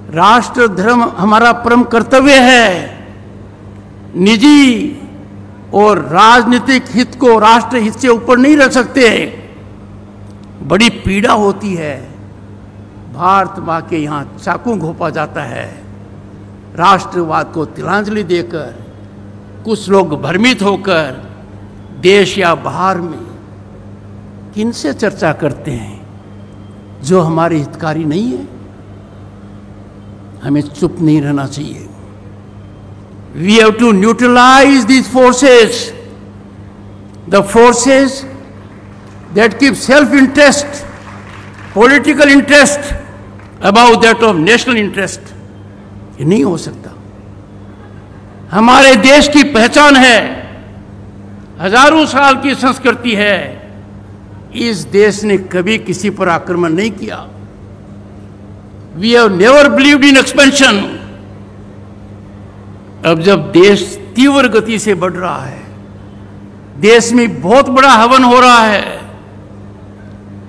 राष्ट्र धर्म हमारा परम कर्तव्य है। निजी और राजनीतिक हित को राष्ट्र हित से ऊपर नहीं रख सकते। बड़ी पीड़ा होती है, भारत माँ के यहाँ चाकू घोंपा जाता है। राष्ट्रवाद को तिलांजलि देकर कुछ लोग भ्रमित होकर देश या बाहर में किनसे चर्चा करते हैं जो हमारे हितकारी नहीं है। हमें चुप नहीं रहना चाहिए। We have to neutralize these forces, the forces that keep self-interest, political interest above that of national interest. ये नहीं हो सकता। हमारे देश की पहचान है, हजारों साल की संस्कृति है। इस देश ने कभी किसी पर आक्रमण नहीं किया। We have never believed in expansion. अब जब देश तीव्र गति से बढ़ रहा है, देश में बहुत बड़ा हवन हो रहा है,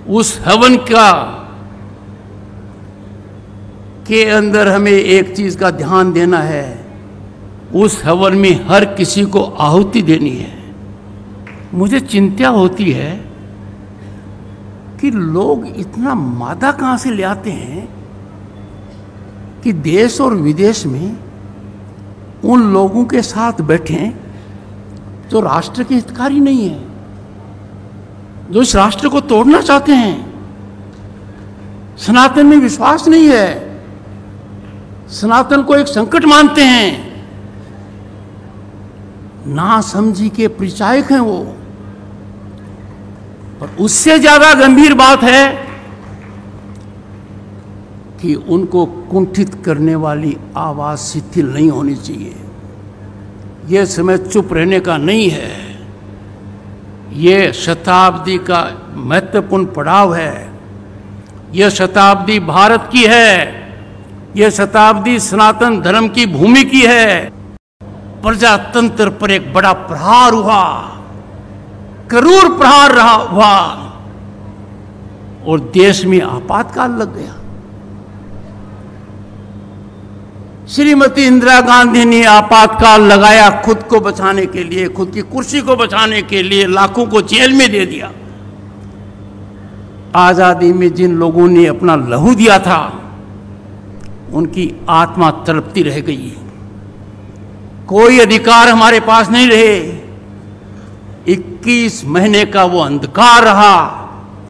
उस हवन के अंदर हमें एक चीज का ध्यान देना है। उस हवन में हर किसी को आहुति देनी है। मुझे चिंता होती है कि लोग इतना मादा कहां से ले आते हैं कि देश और विदेश में उन लोगों के साथ बैठें जो राष्ट्र के हितकारी नहीं है, जो इस राष्ट्र को तोड़ना चाहते हैं, सनातन में विश्वास नहीं है, सनातन को एक संकट मानते हैं, ना समझी के परिचायक हैं वो। पर उससे ज्यादा गंभीर बात है कि उनको कुंठित करने वाली आवाज शिथिल नहीं होनी चाहिए। यह समय चुप रहने का नहीं है। यह शताब्दी का महत्वपूर्ण पड़ाव है। यह शताब्दी भारत की है। यह शताब्दी सनातन धर्म की भूमि की है। प्रजातंत्र पर एक बड़ा प्रहार हुआ, क्रूर प्रहार हुआ और देश में आपातकाल लग गया। श्रीमती इंदिरा गांधी ने आपातकाल लगाया खुद को बचाने के लिए, खुद की कुर्सी को बचाने के लिए। लाखों को जेल में दे दिया। आजादी में जिन लोगों ने अपना लहू दिया था, उनकी आत्मा तड़पती रह गई। कोई अधिकार हमारे पास नहीं रहे। 21 महीने का वो अंधकार रहा।